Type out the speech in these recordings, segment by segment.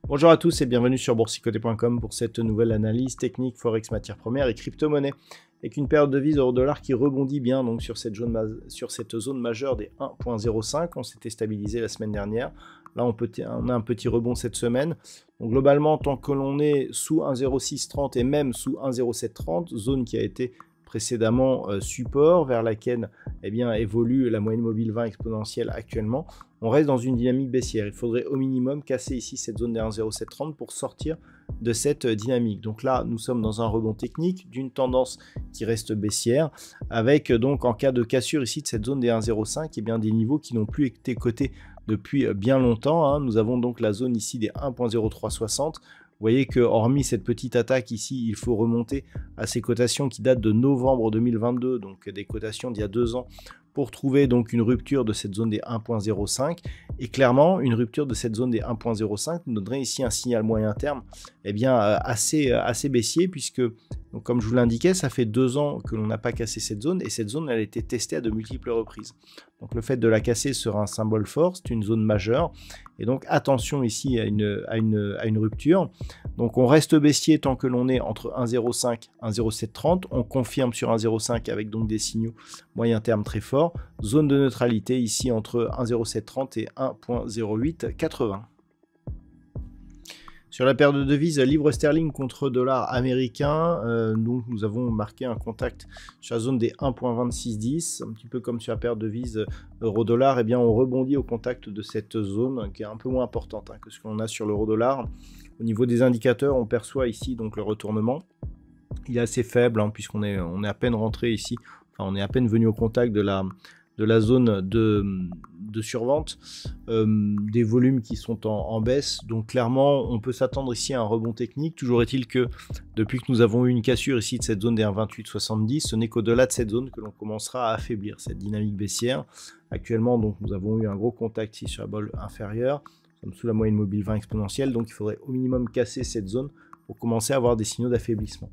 Bonjour à tous et bienvenue sur boursicoté.com pour cette nouvelle analyse technique Forex matières premières et crypto-monnaie avec une paire de devises euro-dollar qui rebondit bien donc sur cette zone majeure des 1.05. On s'était stabilisé la semaine dernière. Là, on a un petit rebond cette semaine. Donc globalement, tant que l'on est sous 1.0630 et même sous 1.0730, zone qui a été précédemment support vers laquelle évolue la moyenne mobile 20 exponentielle actuellement, on reste dans une dynamique baissière. Il faudrait au minimum casser ici cette zone des 1.0730 pour sortir de cette dynamique. Donc là, nous sommes dans un rebond technique d'une tendance qui reste baissière avec donc en cas de cassure ici de cette zone des 1.05, des niveaux qui n'ont plus été cotés depuis bien longtemps. Nous avons donc la zone ici des 1.0360. Vous voyez que hormis cette petite attaque ici, il faut remonter à ces cotations qui datent de novembre 2022, donc des cotations d'il y a 2 ans, pour trouver donc une rupture de cette zone des 1.05. Et clairement, une rupture de cette zone des 1.05 nous donnerait ici un signal moyen terme assez baissier, puisque, donc, comme je vous l'indiquais, ça fait 2 ans que l'on n'a pas cassé cette zone, et cette zone elle a été testée à de multiples reprises. Donc le fait de la casser sera un symbole fort, c'est une zone majeure, et donc attention ici à une rupture. Donc on reste baissier tant que l'on est entre 1.05 et 1.0730, on confirme sur 1.05 avec donc des signaux moyen terme très forts, zone de neutralité ici entre 1.0730 et 1.0880. Sur la paire de devises livre sterling contre dollar américain, donc nous avons marqué un contact sur la zone des 1.2610, un petit peu comme sur la paire de devises euro-dollar, on rebondit au contact de cette zone qui est un peu moins importante que ce qu'on a sur l'euro-dollar. Au niveau des indicateurs, on perçoit ici donc le retournement. Il est assez faible puisqu'on est à peine rentré ici, on est à peine venu au contact de la zone de survente, des volumes qui sont en baisse, donc clairement on peut s'attendre ici à un rebond technique. Toujours est-il que depuis que nous avons eu une cassure ici de cette zone des 1.2870, ce n'est qu'au-delà de cette zone que l'on commencera à affaiblir cette dynamique baissière. Actuellement donc nous avons eu un gros contact ici sur la bolle inférieure, nous sommes sous la moyenne mobile 20 exponentielle, donc il faudrait au minimum casser cette zone pour commencer à avoir des signaux d'affaiblissement.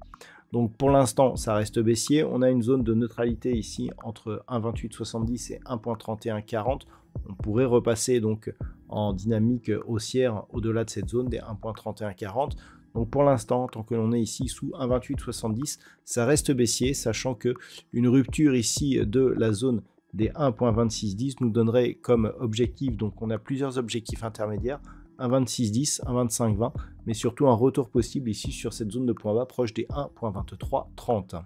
Donc pour l'instant, ça reste baissier. On a une zone de neutralité ici entre 1.2870 et 1.3140. On pourrait repasser donc en dynamique haussière au-delà de cette zone des 1.3140. Donc pour l'instant, tant que l'on est ici sous 1.2870, ça reste baissier, sachant que une rupture ici de la zone des 1.2610 nous donnerait comme objectif, donc on a plusieurs objectifs intermédiaires, 1.2610, 1.2520, mais surtout un retour possible ici sur cette zone de point bas proche des 1.2330.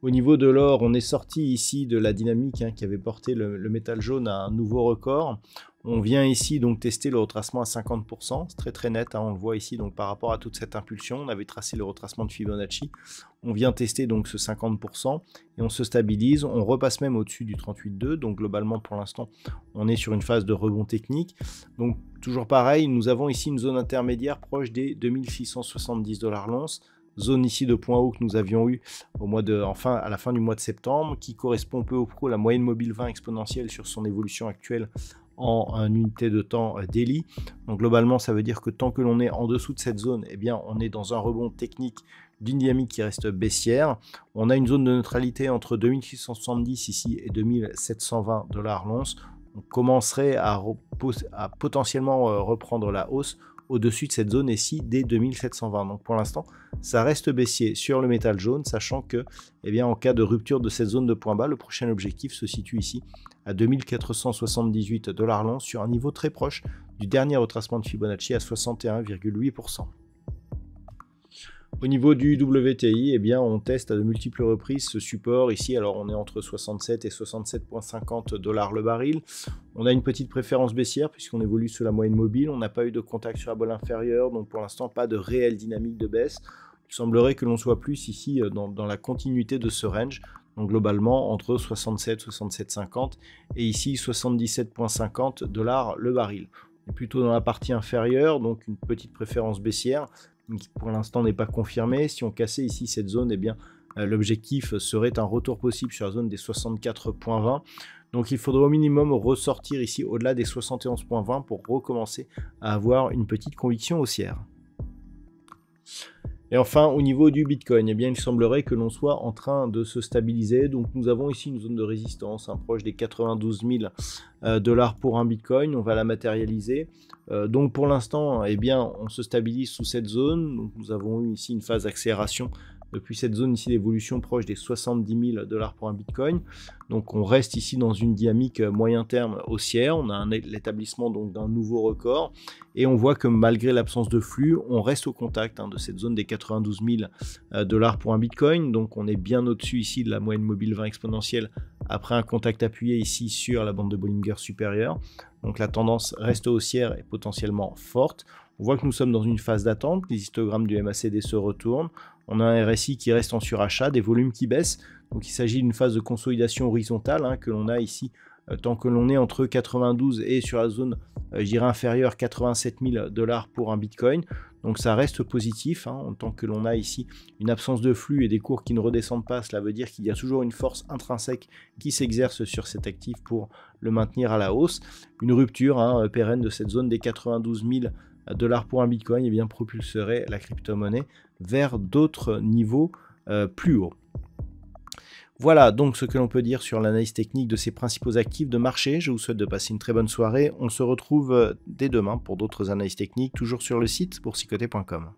Au niveau de l'or, on est sorti ici de la dynamique qui avait porté le métal jaune à un nouveau record. On vient ici donc tester le retracement à 50%, c'est très net, on le voit ici donc par rapport à toute cette impulsion, on avait tracé le retracement de Fibonacci, on vient tester donc ce 50% et on se stabilise, on repasse même au-dessus du 38,2, donc globalement pour l'instant on est sur une phase de rebond technique. Donc toujours pareil, nous avons ici une zone intermédiaire proche des 2670 $ l'once, zone ici de point haut que nous avions eu à la fin du mois de septembre, qui correspond peu ou prou à la moyenne mobile 20 exponentielle sur son évolution actuelle en unité de temps daily. Donc globalement ça veut dire que tant que l'on est en dessous de cette zone, on est dans un rebond technique d'une dynamique qui reste baissière. On a une zone de neutralité entre 2670 ici et 2720 $ l'once. On commencerait à potentiellement reprendre la hausse au-dessus de cette zone ici des 2720. Donc pour l'instant, ça reste baissier sur le métal jaune, sachant que en cas de rupture de cette zone de point bas, le prochain objectif se situe ici à 2478 $ l'once sur un niveau très proche du dernier retracement de Fibonacci à 61,8%. Au niveau du WTI, on teste à de multiples reprises ce support ici. Alors on est entre 67 et 67,50 $ le baril. On a une petite préférence baissière puisqu'on évolue sous la moyenne mobile. On n'a pas eu de contact sur la bolle inférieure, donc pour l'instant pas de réelle dynamique de baisse. Il semblerait que l'on soit plus ici dans la continuité de ce range. Donc globalement entre 67, 67,50 et ici 77,50 $ le baril. On est plutôt dans la partie inférieure, donc une petite préférence baissière, qui pour l'instant n'est pas confirmée. Si on cassait ici cette zone, eh bien l'objectif serait un retour possible sur la zone des 64,20. Donc il faudrait au minimum ressortir ici au-delà des 71,20 pour recommencer à avoir une petite conviction haussière. Et enfin, au niveau du Bitcoin, eh bien, il semblerait que l'on soit en train de se stabiliser. Donc nous avons ici une zone de résistance proche des 92 000 dollars pour un Bitcoin. On va la matérialiser. Donc pour l'instant, eh bien, on se stabilise sous cette zone. Donc nous avons eu ici une phase d'accélération depuis cette zone ici d'évolution proche des 70 000 dollars pour un Bitcoin. Donc on reste ici dans une dynamique moyen terme haussière. On a l'établissement donc d'un nouveau record et on voit que malgré l'absence de flux, on reste au contact de cette zone des 92 000 dollars pour un Bitcoin. Donc on est bien au-dessus ici de la moyenne mobile 20 exponentielle après un contact appuyé ici sur la bande de Bollinger supérieure. Donc la tendance reste haussière et potentiellement forte. On voit que nous sommes dans une phase d'attente, les histogrammes du MACD se retournent, on a un RSI qui reste en surachat, des volumes qui baissent, donc il s'agit d'une phase de consolidation horizontale que l'on a ici, tant que l'on est entre 92 et sur la zone, je dirais inférieure, 87 000 dollars pour un Bitcoin, donc ça reste positif, en tant que l'on a ici une absence de flux et des cours qui ne redescendent pas, cela veut dire qu'il y a toujours une force intrinsèque qui s'exerce sur cet actif pour le maintenir à la hausse, une rupture pérenne de cette zone des 92 000 dollars pour un Bitcoin, et bien propulserait la crypto-monnaie vers d'autres niveaux plus hauts. Voilà donc ce que l'on peut dire sur l'analyse technique de ces principaux actifs de marché. Je vous souhaite de passer une très bonne soirée. On se retrouve dès demain pour d'autres analyses techniques, toujours sur le site boursicoté.com.